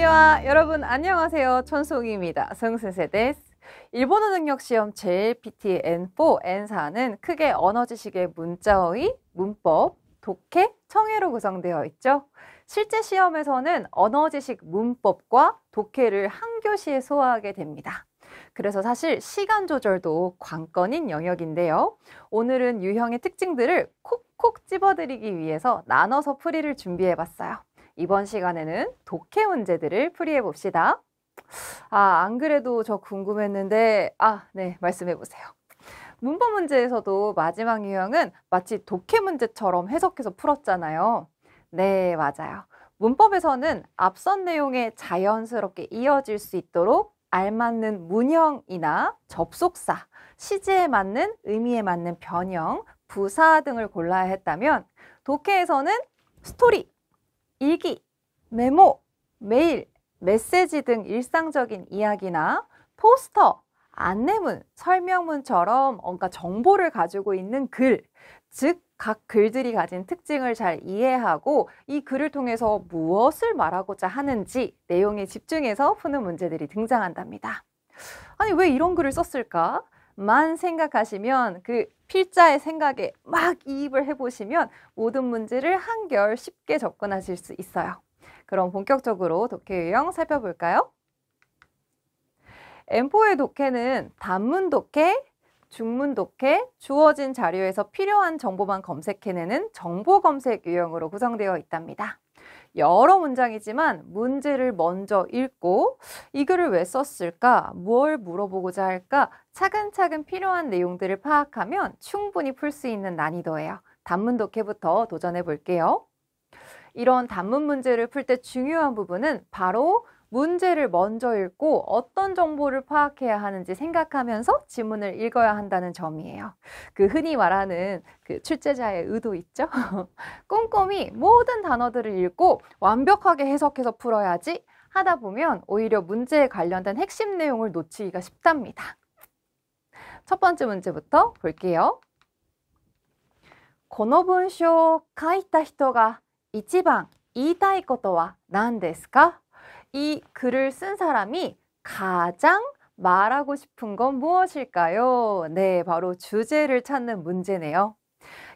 konnichiwa. 여러분 안녕하세요. 촌송이입니다. 성스세 데스. 일본어 능력 시험 JLPT N4, N4는 크게 언어 지식의 문자어휘, 문법, 독해, 청해로 구성되어 있죠. 실제 시험에서는 언어 지식 문법과 독해를 한 교시에 소화하게 됩니다. 그래서 사실 시간 조절도 관건인 영역인데요. 오늘은 유형의 특징들을 콕콕 집어드리기 위해서 나눠서 풀이를 준비해봤어요. 이번 시간에는 독해 문제들을 풀이해 봅시다. 안 그래도 저 궁금했는데, 네, 말씀해 보세요. 문법 문제에서도 마지막 유형은 마치 독해 문제처럼 해석해서 풀었잖아요. 네, 맞아요. 문법에서는 앞선 내용에 자연스럽게 이어질 수 있도록 알맞는 문형이나 접속사, 시제에 맞는 의미에 맞는 변형, 부사 등을 골라야 했다면 독해에서는 스토리, 일기, 메모, 메일, 메시지 등 일상적인 이야기나 포스터, 안내문, 설명문처럼 뭔가 정보를 가지고 있는 글, 즉 각 글들이 가진 특징을 잘 이해하고 이 글을 통해서 무엇을 말하고자 하는지 내용에 집중해서 푸는 문제들이 등장한답니다. 아니, 왜 이런 글을 썼을까? 만 생각하시면 그 필자의 생각에 막 이입을 해보시면 모든 문제를 한결 쉽게 접근하실 수 있어요. 그럼 본격적으로 독해 유형 살펴볼까요? N4의 독해는 단문 독해, 중문 독해, 주어진 자료에서 필요한 정보만 검색해내는 정보 검색 유형으로 구성되어 있답니다. 여러 문장이지만 문제를 먼저 읽고 이 글을 왜 썼을까, 뭘 물어보고자 할까 차근차근 필요한 내용들을 파악하면 충분히 풀 수 있는 난이도예요. 단문 독해부터 도전해 볼게요. 이런 단문 문제를 풀 때 중요한 부분은 바로 문제를 먼저 읽고 어떤 정보를 파악해야 하는지 생각하면서 지문을 읽어야 한다는 점이에요. 그 흔히 말하는 그 출제자의 의도 있죠? 꼼꼼히 모든 단어들을 읽고 완벽하게 해석해서 풀어야지 하다 보면 오히려 문제에 관련된 핵심 내용을 놓치기가 쉽답니다. 첫 번째 문제부터 볼게요. この文章を書いた人が一番言いたいことは何ですか? 이 글을 쓴 사람이 가장 말하고 싶은 건 무엇일까요? 네, 바로 주제를 찾는 문제네요.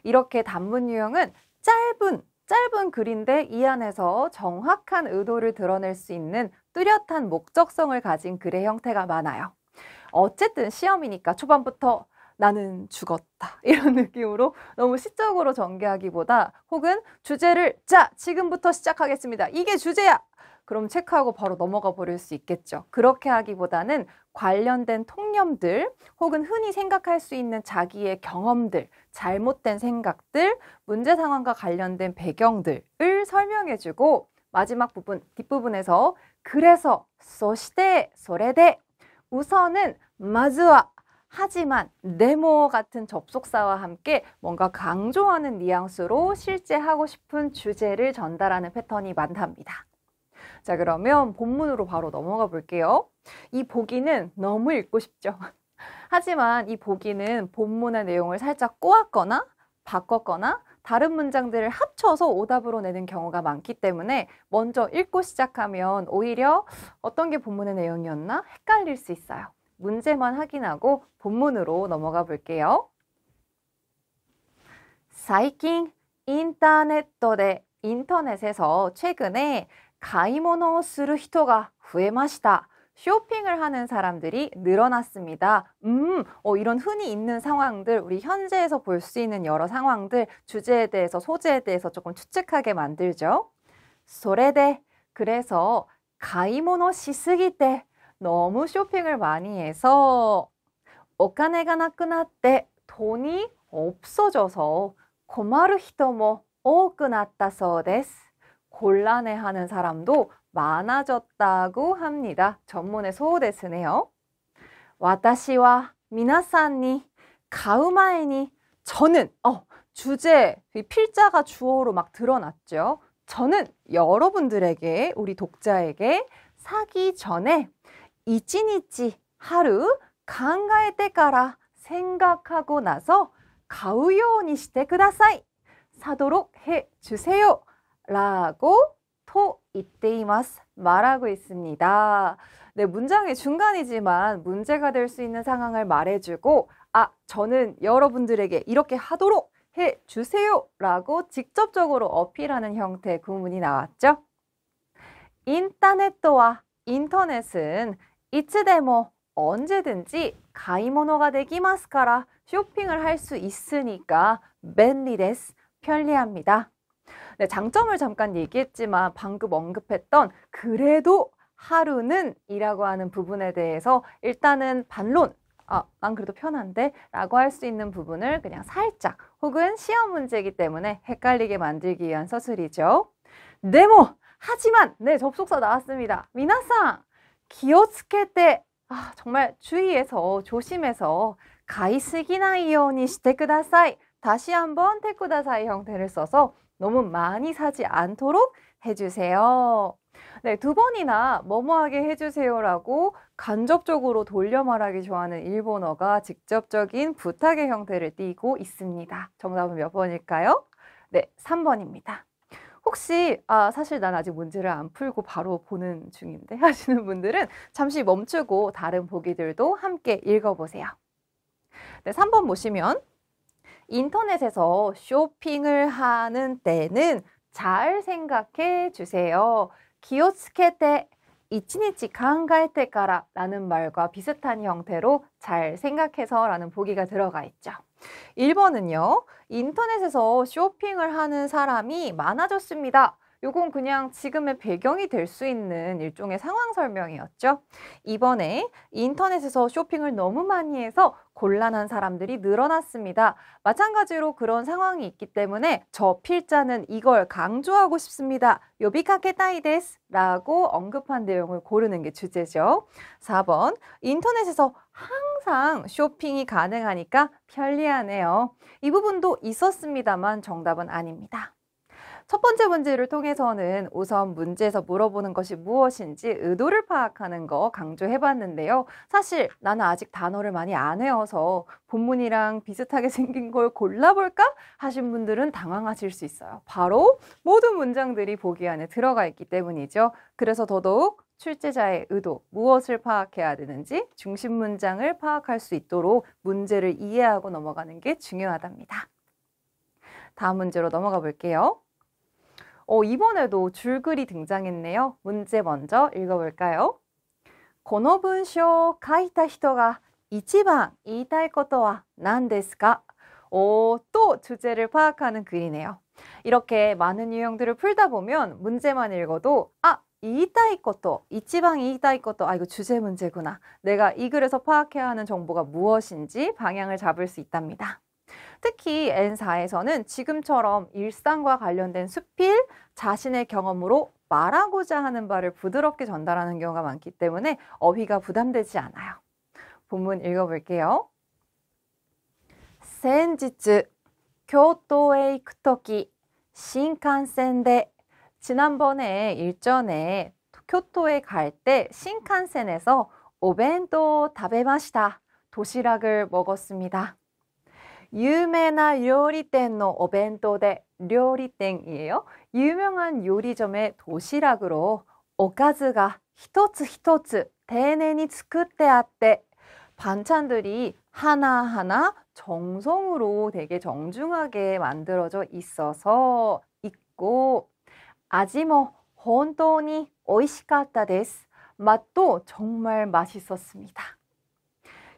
이렇게 단문 유형은 짧은 글인데 이 안에서 정확한 의도를 드러낼 수 있는 뚜렷한 목적성을 가진 글의 형태가 많아요. 어쨌든 시험이니까 초반부터 나는 죽었다 이런 느낌으로 너무 시적으로 전개하기보다 혹은 주제를 지금부터 시작하겠습니다. 이게 주제야! 그럼 체크하고 바로 넘어가 버릴 수 있겠죠. 그렇게 하기보다는 관련된 통념들 혹은 흔히 생각할 수 있는 자기의 경험들, 잘못된 생각들, 문제 상황과 관련된 배경들을 설명해주고 마지막 부분, 뒷부분에서 그래서, そして, それで, 우선은, まずは, 하지만, 네모 같은 접속사와 함께 뭔가 강조하는 뉘앙스로 실제 하고 싶은 주제를 전달하는 패턴이 많답니다. 자, 그러면 본문으로 바로 넘어가 볼게요. 이 보기는 너무 읽고 싶죠. 하지만 이 보기는 본문의 내용을 살짝 꼬았거나 바꿨거나 다른 문장들을 합쳐서 오답으로 내는 경우가 많기 때문에 먼저 읽고 시작하면 오히려 어떤 게 본문의 내용이었나 헷갈릴 수 있어요. 문제만 확인하고 본문으로 넘어가 볼게요. 最近 인터넷에서 최근에 買い物をする人が増えました. 쇼핑을 하는 사람들이 늘어났습니다. 이런 흔히 있는 상황들, 우리 현재에서 볼 수 있는 여러 상황들, 주제에 대해서, 소재에 대해서 조금 추측하게 만들죠. それで, 그래서 買い物しすぎて, 너무 쇼핑을 많이 해서 お金がなくなって 돈이 없어져서 困る人も多くなったそうです. 곤란해하는 사람도 많아졌다고 합니다. 전문의 소데스네요. 私は皆さんに買う前に 저는 주제, 필자가 주어로 막 드러났죠. 저는 여러분들에게, 우리 독자에게 사기 전에 1日 하루 考えてから 생각하고 나서 買うようにしてください. 사도록 해주세요. 라고 と言っています. 말하고 있습니다. 네, 문장의 중간이지만 문제가 될 수 있는 상황을 말해주고 저는 여러분들에게 이렇게 하도록 해주세요 라고 직접적으로 어필하는 형태의 구문이 나왔죠. 인터넷과 인터넷은 이츠데모 언제든지 가이모노가 되기마스카라 쇼핑을 할 수 있으니까 벤리데스 편리합니다. 네, 장점을 잠깐 얘기했지만 방금 언급했던 그래도 하루는 이라고 하는 부분에 대해서 일단은 반론 난 그래도 편한데 라고 할 수 있는 부분을 그냥 살짝 혹은 시험 문제이기 때문에 헷갈리게 만들기 위한 서술이죠. 네모 하지만 네 접속사 나왔습니다. 미나상 기어츠케테 정말 주의해서 조심해서 가이스기나이요니 시테쿠다사이 다시 한번 테쿠다사이 형태를 써서 너무 많이 사지 않도록 해주세요. 네, 2번이나 뭐뭐하게 해주세요라고 간접적으로 돌려 말하기 좋아하는 일본어가 직접적인 부탁의 형태를 띠고 있습니다. 정답은 몇 번일까요? 네, 3번입니다. 혹시 사실 난 아직 문제를 안 풀고 바로 보는 중인데 하시는 분들은 잠시 멈추고 다른 보기들도 함께 읽어보세요. 네, 3번 보시면 인터넷에서 쇼핑을 하는 때는 잘 생각해 주세요. 기요츠케테 이치니치 강가에테 까라 라는 말과 비슷한 형태로 잘 생각해서 라는 보기가 들어가 있죠. 1번은요. 인터넷에서 쇼핑을 하는 사람이 많아졌습니다. 요건 그냥 지금의 배경이 될 수 있는 일종의 상황 설명이었죠. 이번에 인터넷에서 쇼핑을 너무 많이 해서 곤란한 사람들이 늘어났습니다. 마찬가지로 그런 상황이 있기 때문에 저 필자는 이걸 강조하고 싶습니다. 요비카케타이 데스 라고 언급한 내용을 고르는 게 주제죠. 4번 인터넷에서 항상 쇼핑이 가능하니까 편리하네요. 이 부분도 있었습니다만 정답은 아닙니다. 첫 번째 문제를 통해서는 우선 문제에서 물어보는 것이 무엇인지 의도를 파악하는 거 강조해봤는데요. 사실 나는 아직 단어를 많이 안 외워서 본문이랑 비슷하게 생긴 걸 골라볼까 하신 분들은 당황하실 수 있어요. 바로 모든 문장들이 보기 안에 들어가 있기 때문이죠. 그래서 더더욱 출제자의 의도, 무엇을 파악해야 되는지 중심 문장을 파악할 수 있도록 문제를 이해하고 넘어가는 게 중요하답니다. 다음 문제로 넘어가 볼게요. 이번에도 줄글이 등장했네요. 문제 먼저 읽어볼까요? この文章を書いた人が一番言いたいことは何ですか? 또 주제를 파악하는 글이네요. 이렇게 많은 유형들을 풀다 보면 문제만 읽어도 言いたいこと, 이치방言いたいこと, 이거 주제 문제구나. 내가 이 글에서 파악해야 하는 정보가 무엇인지 방향을 잡을 수 있답니다. 특히 N4에서는 지금처럼 일상과 관련된 수필, 자신의 경험으로 말하고자 하는 바를 부드럽게 전달하는 경우가 많기 때문에 어휘가 부담되지 않아요. 본문 읽어볼게요. 先日, 교토에行くとき, 신칸센で 지난번에 일전에 교토에 갈 때 신칸센에서 오벤토 타베마시다. 도시락을 먹었습니다. 유명한 요리店の 오벤토데 요리땡이에요. 유명한 요리점의 도시락으로 오카즈가 히토츠 히토츠丁寧に 作ってあって 반찬들이 하나하나 정성으로 되게 정중하게 만들어져 있어서 있고 아지모 혼토니 오이시카타 데스 맛도 정말 맛있었습니다.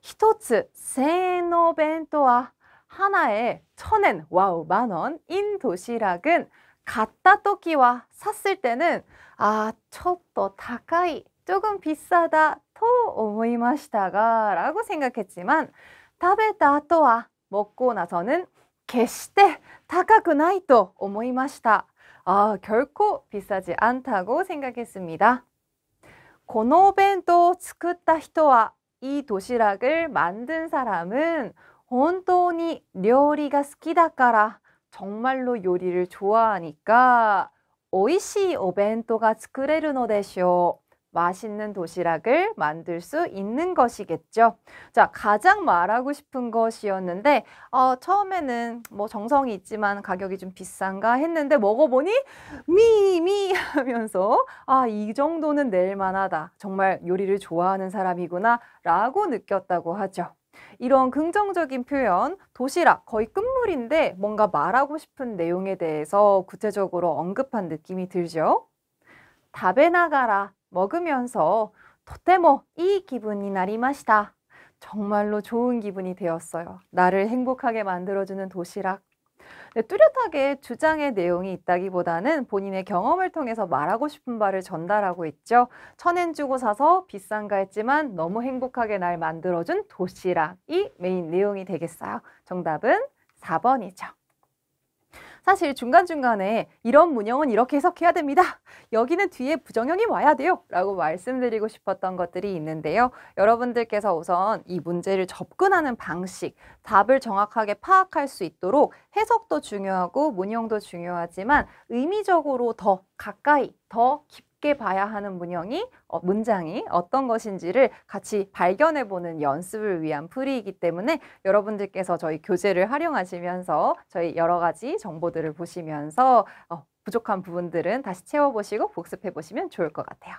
히토츠 1000円の 오벤토와 하나에 1000엔, 와우, 만원인 도시락은 갔다 토끼와 샀을 때는 첩도 다카이, 조금 비싸다 또 오모이마시다가 라고 생각했지만 타베타 아토와 먹고 나서는 게시테 다카쿠나이 또 오모이마시다. 결코 비싸지 않다고 생각했습니다. このお弁当を作った人は 이 도시락을 만든 사람은 本当に料理が好きだから 정말로 요리를 좋아하니까 美味しいお弁当が作れるのでしょう. 맛있는 도시락을 만들 수 있는 것이겠죠. 자, 가장 말하고 싶은 것이었는데 처음에는 뭐 정성이 있지만 가격이 좀 비싼가 했는데 먹어보니 미 하면서 이 정도는 낼 만하다. 정말 요리를 좋아하는 사람이구나 라고 느꼈다고 하죠. 이런 긍정적인 표현, 도시락 거의 끝물인데 뭔가 말하고 싶은 내용에 대해서 구체적으로 언급한 느낌이 들죠. 다베나가라, 먹으면서 토테모 이 기분이 나리마시다. 정말로 좋은 기분이 되었어요. 나를 행복하게 만들어주는 도시락. 네, 뚜렷하게 주장의 내용이 있다기보다는 본인의 경험을 통해서 말하고 싶은 바를 전달하고 있죠. 1,000엔 주고 사서 비싼가 했지만 너무 행복하게 날 만들어준 도시락이 메인 내용이 되겠어요. 정답은 4번이죠. 사실 중간중간에 이런 문형은 이렇게 해석해야 됩니다. 여기는 뒤에 부정형이 와야 돼요. 라고 말씀드리고 싶었던 것들이 있는데요. 여러분들께서 우선 이 문제를 접근하는 방식, 답을 정확하게 파악할 수 있도록 해석도 중요하고 문형도 중요하지만 의미적으로 더 가까이, 더 깊게 봐야 하는 문장이 어떤 것인지를 같이 발견해보는 연습을 위한 풀이이기 때문에 여러분들께서 저희 교재를 활용하시면서 저희 여러 가지 정보들을 보시면서 부족한 부분들은 다시 채워보시고 복습해보시면 좋을 것 같아요.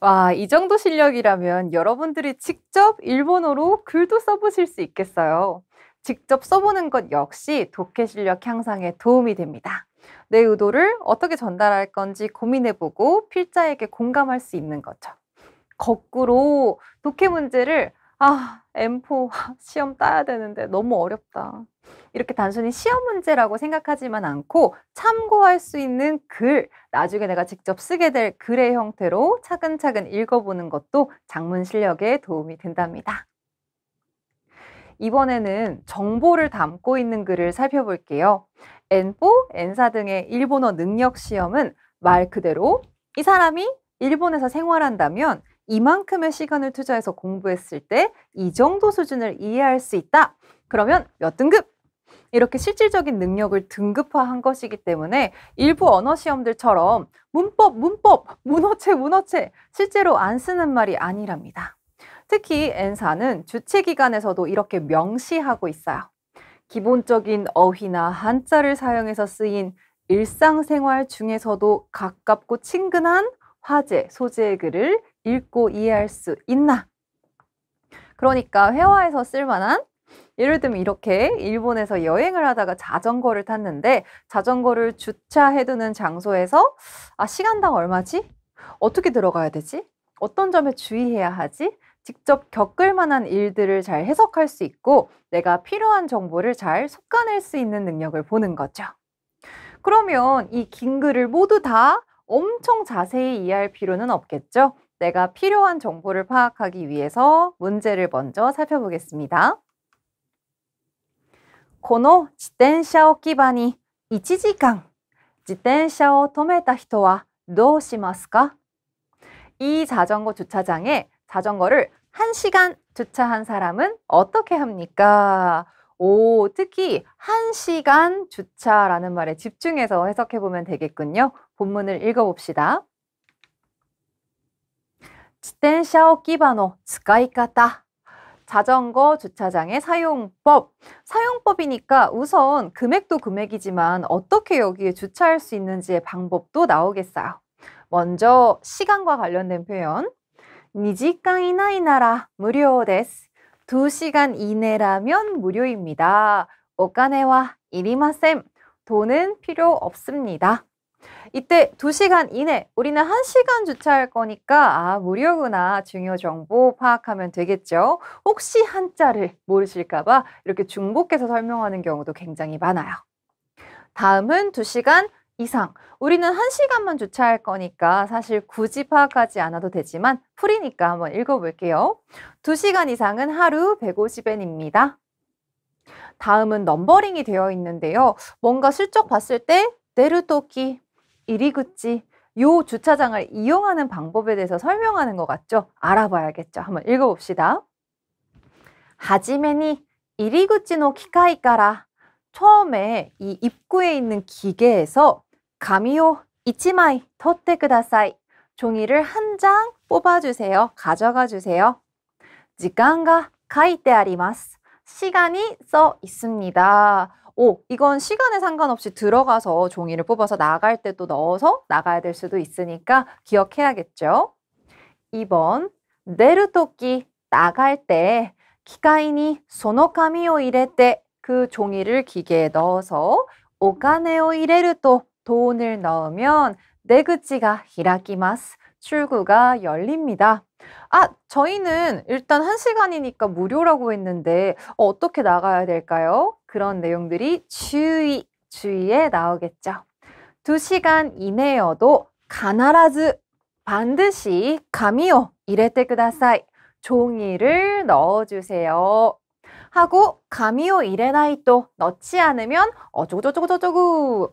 와, 이 정도 실력이라면 여러분들이 직접 일본어로 글도 써보실 수 있겠어요. 직접 써보는 것 역시 독해 실력 향상에 도움이 됩니다. 내 의도를 어떻게 전달할 건지 고민해보고 필자에게 공감할 수 있는 거죠. 거꾸로 독해 문제를 M4 시험 따야 되는데 너무 어렵다. 이렇게 단순히 시험 문제라고 생각하지만 않고 참고할 수 있는 글, 나중에 내가 직접 쓰게 될 글의 형태로 차근차근 읽어보는 것도 작문 실력에 도움이 된답니다. 이번에는 정보를 담고 있는 글을 살펴볼게요. N4, N4 등의 일본어 능력 시험은 말 그대로 이 사람이 일본에서 생활한다면 이만큼의 시간을 투자해서 공부했을 때 이 정도 수준을 이해할 수 있다. 그러면 몇 등급? 이렇게 실질적인 능력을 등급화한 것이기 때문에 일부 언어 시험들처럼 문법, 문어체 실제로 안 쓰는 말이 아니랍니다. 특히 N4는 주체기관에서도 이렇게 명시하고 있어요. 기본적인 어휘나 한자를 사용해서 쓰인 일상생활 중에서도 가깝고 친근한 화제, 소재의 글을 읽고 이해할 수 있나? 그러니까 회화에서 쓸만한 예를 들면 이렇게 일본에서 여행을 하다가 자전거를 탔는데 자전거를 주차해두는 장소에서 시간당 얼마지? 어떻게 들어가야 되지? 어떤 점에 주의해야 하지? 직접 겪을 만한 일들을 잘 해석할 수 있고 내가 필요한 정보를 잘 솎아낼 수 있는 능력을 보는 거죠. 그러면 이 긴 글을 모두 다 엄청 자세히 이해할 필요는 없겠죠? 내가 필요한 정보를 파악하기 위해서 문제를 먼저 살펴보겠습니다. この自転車置き場に1時間自転車を止めた人はどうしますか? 이 자전거 주차장에 자전거를 1시간 주차한 사람은 어떻게 합니까? 특히 1시간 주차라는 말에 집중해서 해석해보면 되겠군요. 본문을 읽어봅시다. 自転車置き場の使い方. 자전거 주차장의 사용법. 사용법이니까 우선 금액도 금액이지만 어떻게 여기에 주차할 수 있는지의 방법도 나오겠어요. 먼저 시간과 관련된 표현. 2시간以内なら無料です. 2시간 이내라면 무료입니다. お金はいりません. 돈은 필요 없습니다. 이때 2시간 이내, 우리는 1시간 주차할 거니까 무료구나 중요 정보 파악하면 되겠죠. 혹시 한자를 모르실까봐 이렇게 중복해서 설명하는 경우도 굉장히 많아요. 다음은 2시간 이상. 우리는 1시간만 주차할 거니까 사실 굳이 파악하지 않아도 되지만 풀이니까 한번 읽어볼게요. 2시간 이상은 하루 150엔입니다. 다음은 넘버링이 되어 있는데요. 뭔가 슬쩍 봤을 때 내루토키, 이리구치, 요 주차장을 이용하는 방법에 대해서 설명하는 것 같죠? 알아봐야겠죠. 한번 읽어봅시다. はじめに 이리구치노 기카이から 처음에 이 입구에 있는 기계에서紙を 1枚取ってください. 종이를 한 장 뽑아주세요. 가져가 주세요. 時間が書いてあります. 시간이 써 있습니다. 오, 이건 시간에 상관없이 들어가서 종이를 뽑아서 나갈 때 또 넣어서 나가야 될 수도 있으니까 기억해야겠죠. 2번, 出るとき, 나갈 때, 機械にその紙を入れて, 그 종이를 기계에 넣어서, お金を入れると, 돈을 넣으면, 出口が開きます. 출구가 열립니다. 아, 저희는 일단 1시간이니까 무료라고 했는데 어떻게 나가야 될까요? 그런 내용들이 주의에 나오겠죠. 2시간 이내여도 必ず 반드시 紙を入れてください. 종이를 넣어주세요. 하고 紙を入れないと 넣지 않으면 어쩌고저쩌고저쩌고.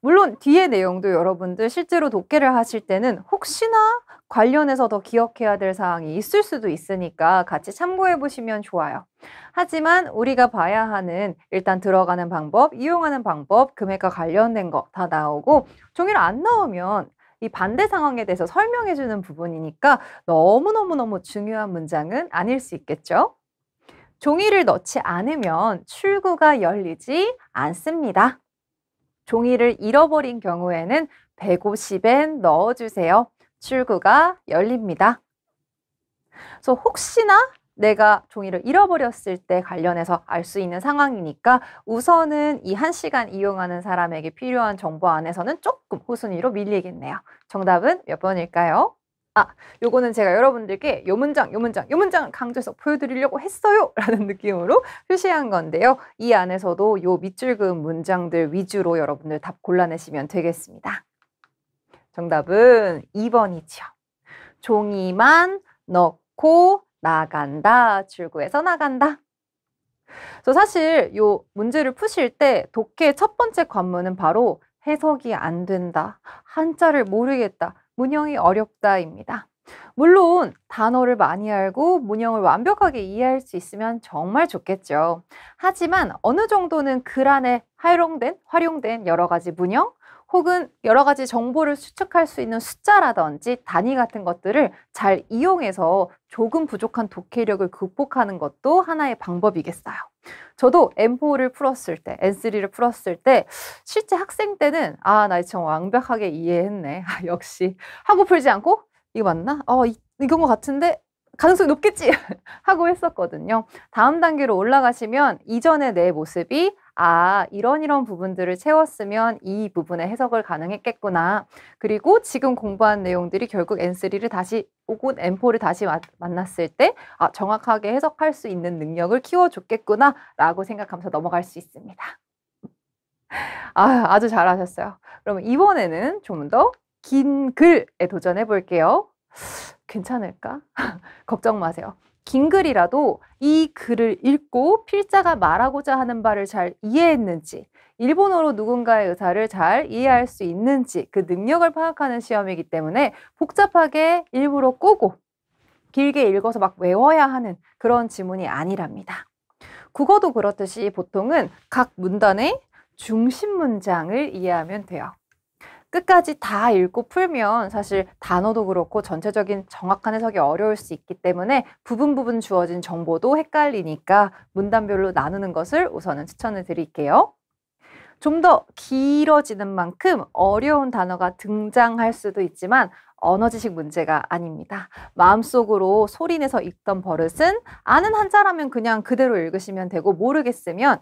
물론 뒤에 내용도 여러분들 실제로 독해를 하실 때는 혹시나 관련해서 더 기억해야 될 사항이 있을 수도 있으니까 같이 참고해 보시면 좋아요. 하지만 우리가 봐야 하는 일단 들어가는 방법, 이용하는 방법, 금액과 관련된 거 다 나오고 종이를 안 넣으면 이 반대 상황에 대해서 설명해 주는 부분이니까 너무너무 중요한 문장은 아닐 수 있겠죠? 종이를 넣지 않으면 출구가 열리지 않습니다. 종이를 잃어버린 경우에는 150엔 넣어주세요. 출구가 열립니다. 그래서 혹시나 내가 종이를 잃어버렸을 때 관련해서 알 수 있는 상황이니까 우선은 이 1시간 이용하는 사람에게 필요한 정보 안에서는 조금 후순위로 밀리겠네요. 정답은 몇 번일까요? 아, 요거는 제가 여러분들께 요 문장 강조해서 보여드리려고 했어요! 라는 느낌으로 표시한 건데요. 이 안에서도 요 밑줄 그은 문장들 위주로 여러분들 답 골라내시면 되겠습니다. 정답은 2번이죠. 종이만 넣고 나간다. 출구에서 나간다. 그래서 사실 요 문제를 푸실 때 독해 첫 번째 관문은 바로 해석이 안 된다. 한자를 모르겠다. 문형이 어렵다입니다. 물론 단어를 많이 알고 문형을 완벽하게 이해할 수 있으면 정말 좋겠죠. 하지만 어느 정도는 글 안에 활용된 여러 가지 문형 혹은 여러 가지 정보를 수축할 수 있는 숫자라든지 단위 같은 것들을 잘 이용해서 조금 부족한 독해력을 극복하는 것도 하나의 방법이겠어요. 저도 M4를 풀었을 때, N3를 풀었을 때 실제 학생 때는 나 지금 완벽하게 이해했네. 역시 하고 풀지 않고 이거 맞나? 이건 것 같은데 가능성이 높겠지 하고 했었거든요. 다음 단계로 올라가시면 이전의 내 모습이 이런 부분들을 채웠으면 이 부분의 해석을 가능했겠구나. 그리고 지금 공부한 내용들이 결국 N3를 다시 혹은 M4를 다시 만났을 때 정확하게 해석할 수 있는 능력을 키워줬겠구나 라고 생각하면서 넘어갈 수 있습니다. 아주 잘하셨어요. 그러면 이번에는 좀 더 긴 글에 도전해 볼게요. 괜찮을까? 걱정 마세요. 긴 글이라도 이 글을 읽고 필자가 말하고자 하는 바를 잘 이해했는지, 일본어로 누군가의 의사를 잘 이해할 수 있는지 그 능력을 파악하는 시험이기 때문에 복잡하게 일부러 꼬고 길게 읽어서 막 외워야 하는 그런 지문이 아니랍니다. 국어도 그렇듯이 보통은 각 문단의 중심 문장을 이해하면 돼요. 끝까지 다 읽고 풀면 사실 단어도 그렇고 전체적인 정확한 해석이 어려울 수 있기 때문에 부분 주어진 정보도 헷갈리니까 문단별로 나누는 것을 우선은 추천을 드릴게요. 좀 더 길어지는 만큼 어려운 단어가 등장할 수도 있지만 언어지식 문제가 아닙니다. 마음속으로 소리내서 읽던 버릇은 아는 한자라면 그냥 그대로 읽으시면 되고 모르겠으면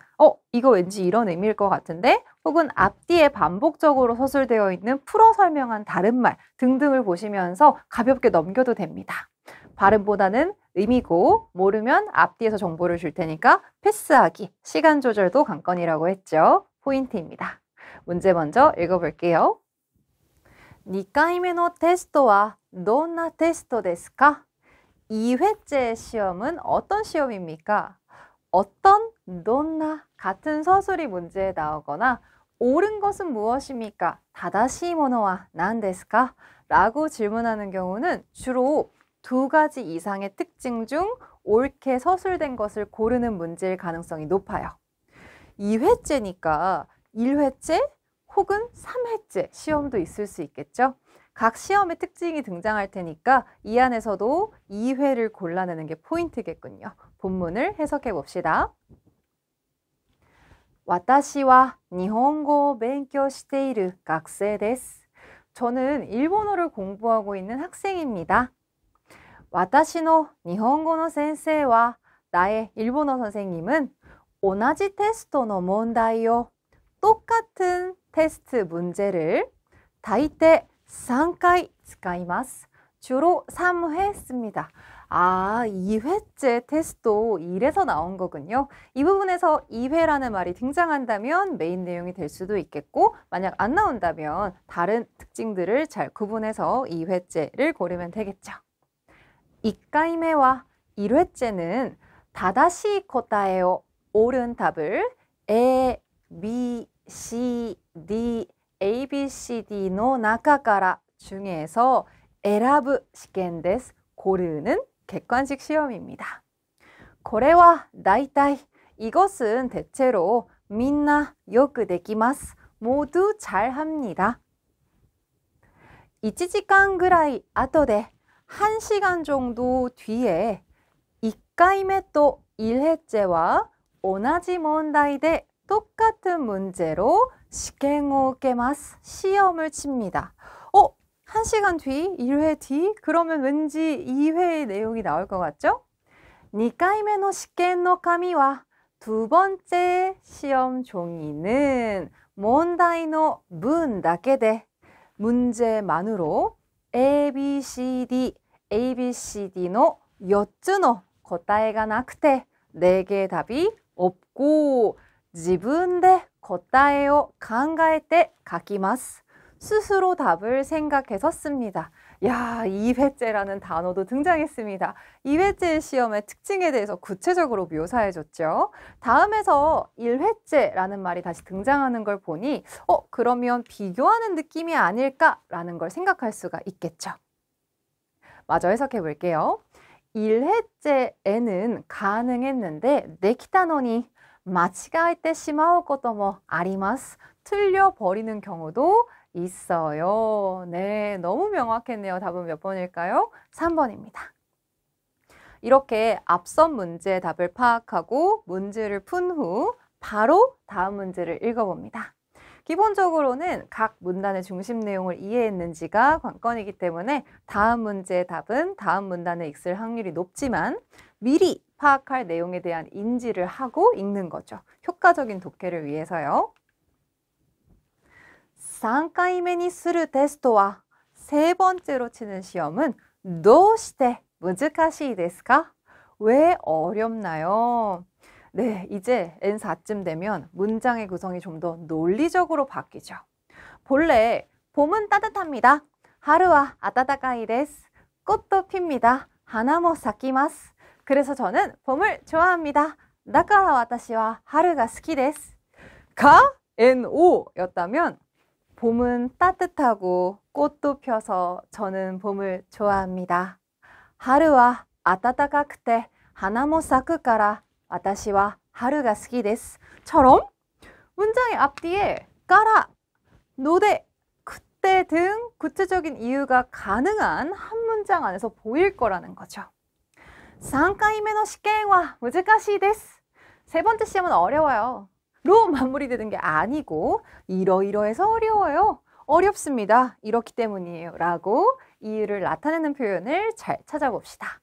이거 왠지 이런 의미일 것 같은데 혹은 앞뒤에 반복적으로 서술되어 있는 풀어 설명한 다른 말 등등을 보시면서 가볍게 넘겨도 됩니다. 발음보다는 의미고 모르면 앞뒤에서 정보를 줄 테니까 패스하기, 시간 조절도 관건이라고 했죠. 포인트입니다. 문제 먼저 읽어볼게요. 2回目のテストはどんなテストですか? 2회째 시험은 어떤 시험입니까? 어떤, どんな 같은 서술이 문제에 나오거나 옳은 것은 무엇입니까? 正しいものは何ですか? 라고 질문하는 경우는 주로 2가지 이상의 특징 중 옳게 서술된 것을 고르는 문제일 가능성이 높아요. 2회째니까 1회째 혹은 3회째 시험도 있을 수 있겠죠. 각 시험의 특징이 등장할 테니까 이 안에서도 2회를 골라내는 게 포인트겠군요. 본문을 해석해 봅시다. 私は日本語を勉強している学生です. 저는 일본어를 공부하고 있는 학생입니다. 私の日本語の先生は 나의 일본어 선생님은 同じテストの問題を 똑같은 테스트 문제를 大抵 3回使います. 주로 3회 씁니다. 아, 2회째 테스트도 1에서 나온 거군요. 이 부분에서 2회라는 말이 등장한다면 메인 내용이 될 수도 있겠고, 만약 안 나온다면 다른 특징들을 잘 구분해서 2회째를 고르면 되겠죠. 1回目は 1회째는 다다시 코타에요. 옳은 답을 A, B, C, D, A, B, C, D의 中から 중에서 選ぶ 試験です. 고르는 객관식 시험입니다. これは大体 이것은 대체로 みんなよくできます. 모두 잘합니다. 1時間ぐらい後で 1시간 정도 뒤에 1回目と 1회째와 同じ問題で 똑같은 문제로 試験を受けます. 시험을 칩니다. 1시간 뒤, 1회 뒤? 그러면 왠지 2회의 내용이 나올 것 같죠? 2回目の試験の紙は 두 번째 시험 종이는 問題の文だけで 문제만으로 A, B, C, D, A, B, C, D의 4つの答えがなくて 4개의 답이 없고 自分で答えを考えて書きます. 스스로 답을 생각해서 씁니다. 야, 2회째라는 단어도 등장했습니다. 2회째 시험의 특징에 대해서 구체적으로 묘사해줬죠. 다음에서 1회째라는 말이 다시 등장하는 걸 보니 그러면 비교하는 느낌이 아닐까라는 걸 생각할 수가 있겠죠. 마저 해석해 볼게요. 1회째에는 가능했는데 できたのに 間違えてしまうこともあります. 틀려버리는 경우도 있어요. 네, 너무 명확했네요. 답은 몇 번일까요? 3번입니다. 이렇게 앞선 문제의 답을 파악하고 문제를 푼 후 바로 다음 문제를 읽어봅니다. 기본적으로는 각 문단의 중심 내용을 이해했는지가 관건이기 때문에 다음 문제의 답은 다음 문단에 있을 확률이 높지만 미리 파악할 내용에 대한 인지를 하고 읽는 거죠. 효과적인 독해를 위해서요. 3回目にするテストは 세 번째로 치는 시험은 どうして難しいですか? 왜 어렵나요? 네, 이제 N4쯤 되면 문장의 구성이 좀 더 논리적으로 바뀌죠. 본래 봄은 따뜻합니다. 春は暖かいです. 꽃도 핍니다. 花も咲きます. 그래서 저는 봄을 좋아합니다. だから私は春が好きです. 가 NO였다면 봄은 따뜻하고 꽃도 펴서 저는 봄을 좋아합니다. 春は暖かくて花も咲くから私は春が好きです. 처럼 문장의 앞뒤에 까라, 노대, 그때 등 구체적인 이유가 가능한 한 문장 안에서 보일 거라는 거죠. 3回目の試験は難しいです. 세 번째 시험은 어려워요. 로 마무리되는 게 아니고 이러이러해서 어려워요. 어렵습니다. 이렇기 때문이에요. 라고 이유를 나타내는 표현을 잘 찾아봅시다.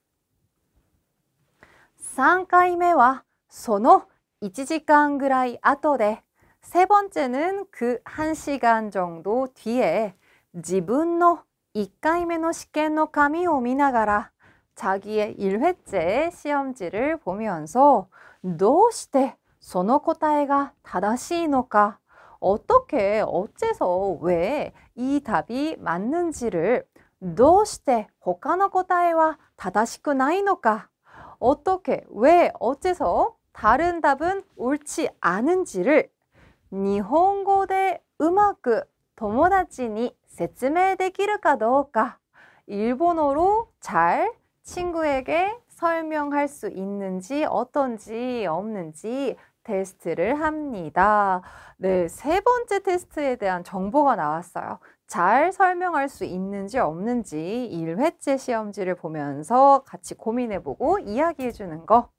3回目はその1時間ぐらい後で 세 번째는 그 1시간 정도 뒤에 自分の1回目の試験の紙を見ながら자기의 1회째 시험지를 보면서 どうしてその答えが正しいのか, 어떻게, 어째서, 왜 이 답이 맞는지를 どうして他の答えは正しくないのか, 어떻게, 왜, 어째서 다른 답은 옳지 않은지를 日本語でうまく友達に説明できるかどうか, 일본어로 잘 친구에게 설명할 수 있는지, 어떤지, 없는지 테스트를 합니다. 네, 세 번째 테스트에 대한 정보가 나왔어요. 잘 설명할 수 있는지 없는지 1회째 시험지를 보면서 같이 고민해보고 이야기해주는 거.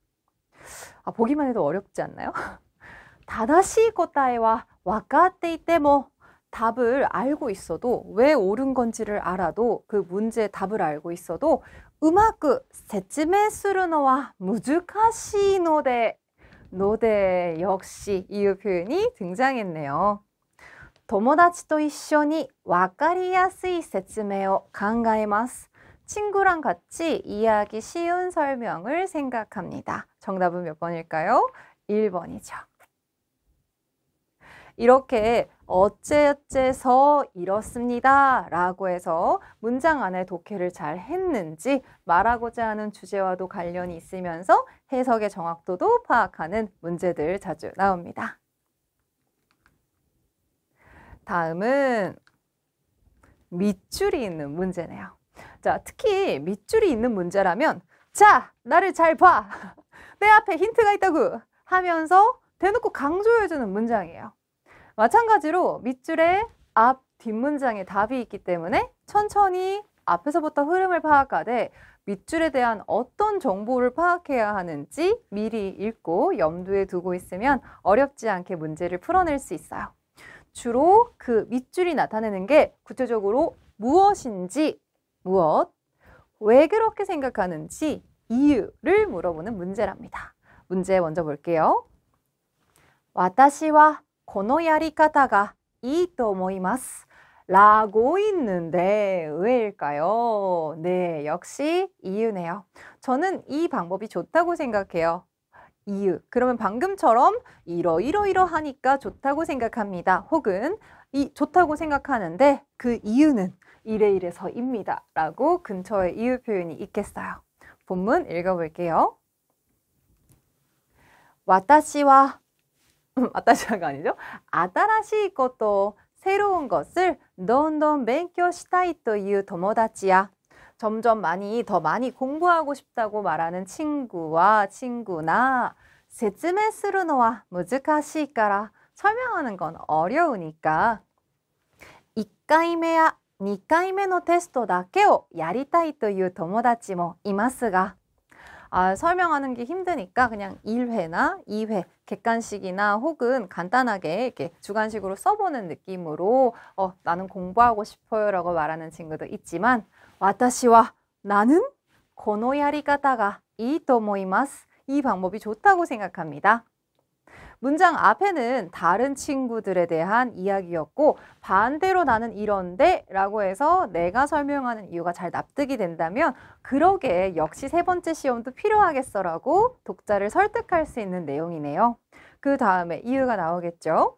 보기만 해도 어렵지 않나요? 다다시 고타에와 와카tte 이테모 답을 알고 있어도 왜 옳은 건지를 알아도 그 문제의 답을 알고 있어도 우마쿠 세츠메이스루 노와 무즈카시 노데 역시 이유 표현이 등장했네요. 友達と一緒にわかりやすい説明を考えます. 친구랑 같이 이해하기 쉬운 설명을 생각합니다. 정답은 몇 번일까요? 1번이죠. 이렇게 어째어째서 이렇습니다 라고 해서 문장 안에 독해를 잘 했는지 말하고자 하는 주제와도 관련이 있으면서 해석의 정확도도 파악하는 문제들 자주 나옵니다. 다음은 밑줄이 있는 문제네요. 자, 특히 밑줄이 있는 문제라면 자, 나를 잘 봐! 내 앞에 힌트가 있다고! 하면서 대놓고 강조해주는 문장이에요. 마찬가지로 밑줄에 앞, 뒷문장에 답이 있기 때문에 천천히 앞에서부터 흐름을 파악하되 밑줄에 대한 어떤 정보를 파악해야 하는지 미리 읽고 염두에 두고 있으면 어렵지 않게 문제를 풀어낼 수 있어요. 주로 그 밑줄이 나타내는 게 구체적으로 무엇인지, 무엇, 왜 그렇게 생각하는지 이유를 물어보는 문제랍니다. 문제 먼저 볼게요. 私はこのやり方がいいと思います. 라고 있는데 왜일까요? 네, 역시 이유네요. 저는 이 방법이 좋다고 생각해요. 이유. 그러면 방금처럼 이러하니까 좋다고 생각합니다. 혹은 좋다고 생각하는데 그 이유는 이래서입니다. 라고 근처에 이유 표현이 있겠어요. 본문 읽어볼게요. 私は私は가 아니죠. 新しいこと, 새로운 것을 どんどん勉強したいという友達や 점점 더 많이 공부하고 싶다고 말하는 친구나 説明するのは難しいから 설명하는 건 어려우니까 1回目や2回目のテストだけをやりたいという友達もいますが설명하는 게 힘드니까 그냥 1회나 2회 객관식이나 혹은 간단하게 이렇게 주관식으로 써보는 느낌으로 나는 공부하고 싶어요 라고 말하는 친구도 있지만 私は 나는 このやり方がいいと思います. 이 방법이 좋다고 생각합니다. 문장 앞에는 다른 친구들에 대한 이야기였고 반대로 나는 이런데 라고 해서 내가 설명하는 이유가 잘 납득이 된다면 그러게 역시 세 번째 시험도 필요하겠어 라고 독자를 설득할 수 있는 내용이네요. 그 다음에 이유가 나오겠죠.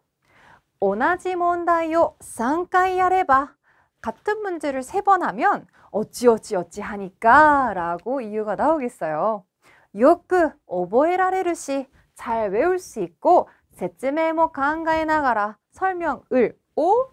同じ問題を3回やれば같은 문제를 3번 하면 어찌 하니까 라고 이유가 나오겠어요. よく覚えられるし잘 외울 수 있고 説明も考えながら 설명을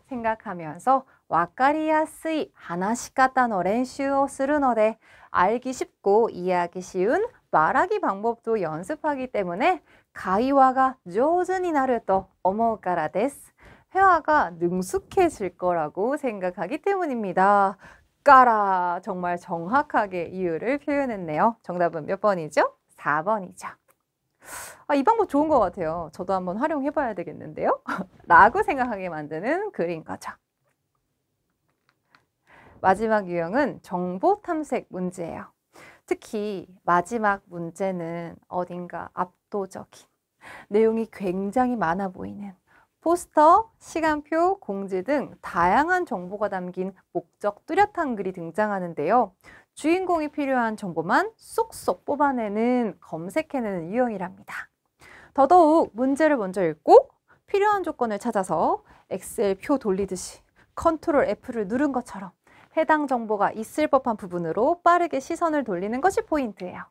생각하면서 わかりやすい話し方の練習をするので 알기 쉽고 이해하기 쉬운 말하기 방법도 연습하기 때문에 会話が上手になると思うからです. 회화가 능숙해질 거라고 생각하기 때문입니다. 까라 정말 정확하게 이유를 표현했네요. 정답은 몇 번이죠? 4번이죠. 이 방법 좋은 것 같아요. 저도 한번 활용해봐야 되겠는데요. 라고 생각하게 만드는 글인 거죠. 마지막 유형은 정보 탐색 문제예요. 특히 마지막 문제는 어딘가 압도적인 내용이 굉장히 많아 보이는 포스터, 시간표, 공지 등 다양한 정보가 담긴 목적 뚜렷한 글이 등장하는데요. 주인공이 필요한 정보만 쏙쏙 뽑아내는 검색해내는 유형이랍니다. 더더욱 문제를 먼저 읽고 필요한 조건을 찾아서 엑셀 표 돌리듯이 컨트롤 F를 누른 것처럼 해당 정보가 있을 법한 부분으로 빠르게 시선을 돌리는 것이 포인트예요.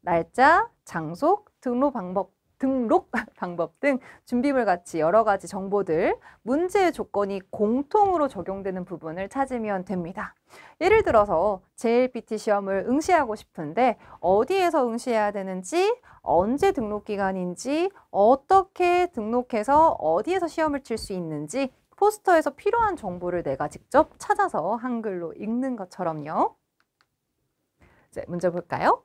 날짜, 장소, 등록 방법 등록 방법 등 준비물 같이 여러 가지 정보들, 문제의 조건이 공통으로 적용되는 부분을 찾으면 됩니다. 예를 들어서 JLPT 시험을 응시하고 싶은데 어디에서 응시해야 되는지, 언제 등록 기간인지, 어떻게 등록해서 어디에서 시험을 칠 수 있는지 포스터에서 필요한 정보를 내가 직접 찾아서 한글로 읽는 것처럼요. 이제 문제 볼까요?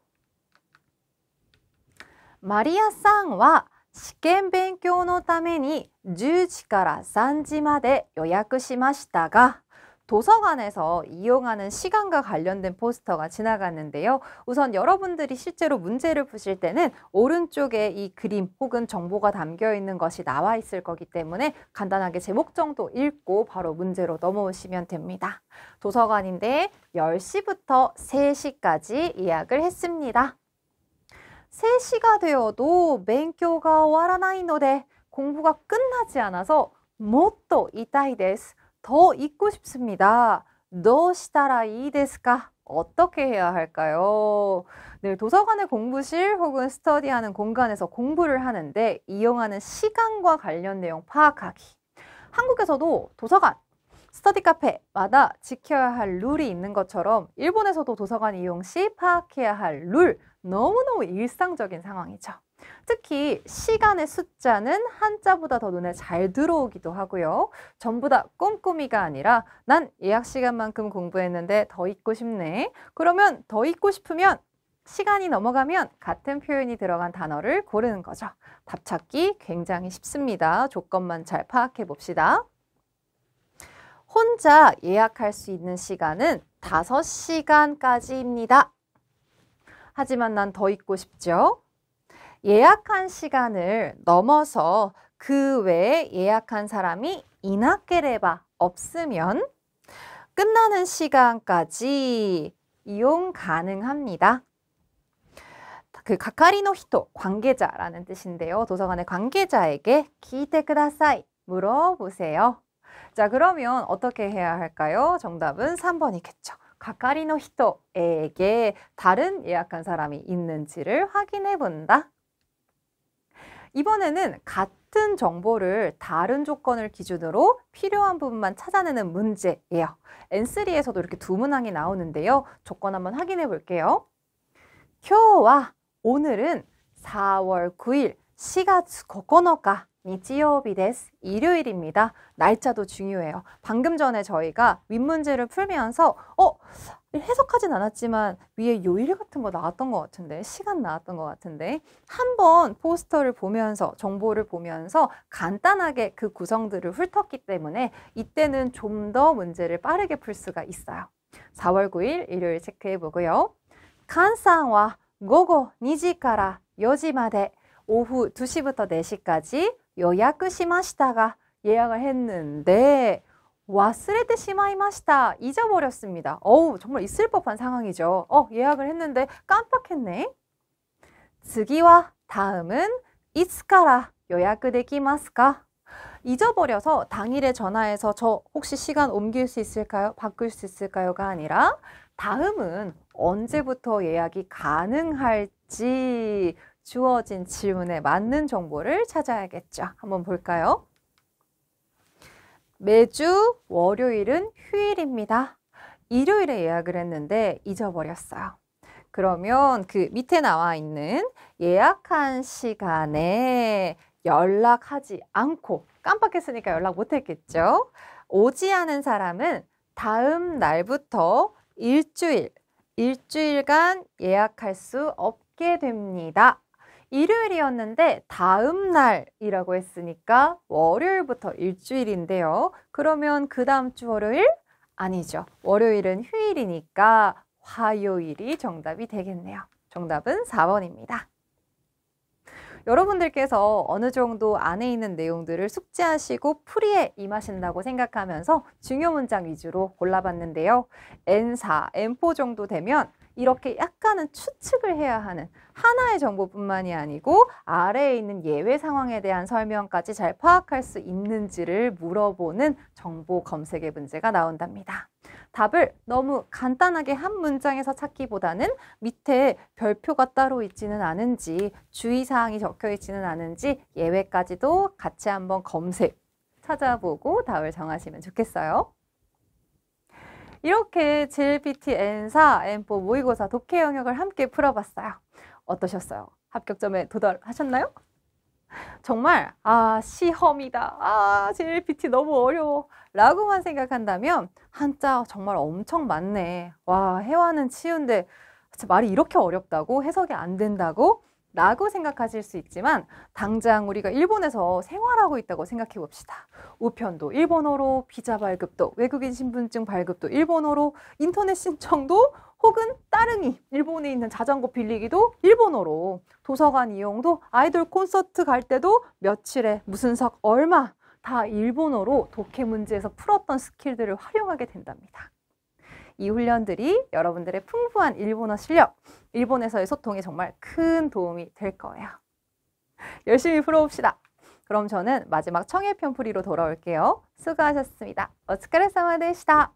마리아さんは試験勉強のために10時から3時まで予約しましたが, 도서관에서 이용하는 시간과 관련된 포스터가 지나갔는데요. 우선 여러분들이 실제로 문제를 푸실 때는 오른쪽에 이 그림 혹은 정보가 담겨 있는 것이 나와 있을 거기 때문에 간단하게 제목 정도 읽고 바로 문제로 넘어오시면 됩니다. 도서관인데 10시부터 3시까지 예약을 했습니다. 3시가 되어도勉強が終わらないので 공부가 끝나지 않아서 もっといたいです. 더 있고 싶습니다. どうしたらいいですか? 어떻게 해야 할까요? 네, 도서관의 공부실 혹은 스터디하는 공간에서 공부를 하는데 이용하는 시간과 관련 내용 파악하기. 한국에서도 도서관, 스터디 카페마다 지켜야 할 룰이 있는 것처럼 일본에서도 도서관 이용 시 파악해야 할 룰, 너무너무 일상적인 상황이죠. 특히 시간의 숫자는 한자보다 더 눈에 잘 들어오기도 하고요. 전부 다 꼼꼼이가 아니라 난 예약 시간만큼 공부했는데 더 있고 싶네. 그러면 더 있고 싶으면 시간이 넘어가면 같은 표현이 들어간 단어를 고르는 거죠. 답 찾기 굉장히 쉽습니다. 조건만 잘 파악해 봅시다. 혼자 예약할 수 있는 시간은 5시간까지입니다. 하지만 난 더 있고 싶죠? 예약한 시간을 넘어서 그 외에 예약한 사람이 이나케레바 없으면 끝나는 시간까지 이용 가능합니다. 그 가카리노 히토, 관계자라는 뜻인데요. 도서관의 관계자에게 기대 쿠다사이, 물어보세요. 자, 그러면 어떻게 해야 할까요? 정답은 3번이겠죠. 가카리노 히토에게 다른 예약한 사람이 있는지를 확인해 본다. 이번에는 같은 정보를 다른 조건을 기준으로 필요한 부분만 찾아내는 문제예요. N3에서도 이렇게 두 문항이 나오는데요. 조건 한번 확인해 볼게요. 今日は 오늘은 4월 9일 4月9日 日曜日です. 일요일입니다. 날짜도 중요해요. 방금 전에 저희가 윗문제를 풀면서 해석하진 않았지만 위에 요일 같은 거 나왔던 것 같은데, 시간 나왔던 것 같은데 한번 포스터를 보면서 정보를 보면서 간단하게 그 구성들을 훑었기 때문에 이때는 좀 더 문제를 빠르게 풀 수가 있어요. 4월 9일 일요일 체크해 보고요. 칸상와 고고 2시から 4시まで 오후 2시부터 4시까지 예약을 시마시다가 예약을 했는데 忘れてしまいました. 잊어버렸습니다. 정말 있을 법한 상황이죠. 예약을 했는데 깜빡했네. 次は 다음은 いつから予約できますか? 잊어버려서 당일에 전화해서 저 혹시 시간 옮길 수 있을까요? 바꿀 수 있을까요?가 아니라 다음은 언제부터 예약이 가능할지 주어진 질문에 맞는 정보를 찾아야겠죠. 한번 볼까요? 매주 월요일은 휴일입니다. 일요일에 예약을 했는데 잊어버렸어요. 그러면 그 밑에 나와 있는 예약한 시간에 연락하지 않고 깜빡했으니까 연락 못했겠죠. 오지 않은 사람은 다음 날부터 일주일간 예약할 수 없게 됩니다. 일요일이었는데 다음 날이라고 했으니까 월요일부터 일주일인데요. 그러면 그 다음 주 월요일? 아니죠. 월요일은 휴일이니까 화요일이 정답이 되겠네요. 정답은 4번입니다. 여러분들께서 어느 정도 안에 있는 내용들을 숙지하시고 풀이에 임하신다고 생각하면서 중요 문장 위주로 골라봤는데요. N4, N4 정도 되면 이렇게 약간은 추측을 해야 하는 하나의 정보뿐만이 아니고 아래에 있는 예외 상황에 대한 설명까지 잘 파악할 수 있는지를 물어보는 정보 검색의 문제가 나온답니다. 답을 너무 간단하게 한 문장에서 찾기보다는 밑에 별표가 따로 있지는 않은지, 주의사항이 적혀 있지는 않은지 예외까지도 같이 한번 검색, 찾아보고 답을 정하시면 좋겠어요. 이렇게 JLPT N4, N4 모의고사 독해 영역을 함께 풀어봤어요. 어떠셨어요? 합격점에 도달하셨나요? 정말 시험이다. JLPT 너무 어려워. 라고만 생각한다면 한자 정말 엄청 많네. 와, 해와는 치운데 말이 이렇게 어렵다고? 해석이 안 된다고? 라고 생각하실 수 있지만 당장 우리가 일본에서 생활하고 있다고 생각해 봅시다. 우편도 일본어로, 비자 발급도, 외국인 신분증 발급도 일본어로, 인터넷 신청도 혹은 따릉이, 일본에 있는 자전거 빌리기도 일본어로, 도서관 이용도, 아이돌 콘서트 갈 때도 며칠에 무슨 석 얼마 다 일본어로 독해 문제에서 풀었던 스킬들을 활용하게 된답니다. 이 훈련들이 여러분들의 풍부한 일본어 실력, 일본에서의 소통에 정말 큰 도움이 될 거예요. 열심히 풀어봅시다. 그럼 저는 마지막 청해 편풀이로 돌아올게요. 수고하셨습니다. 오츠카레사마 데시타.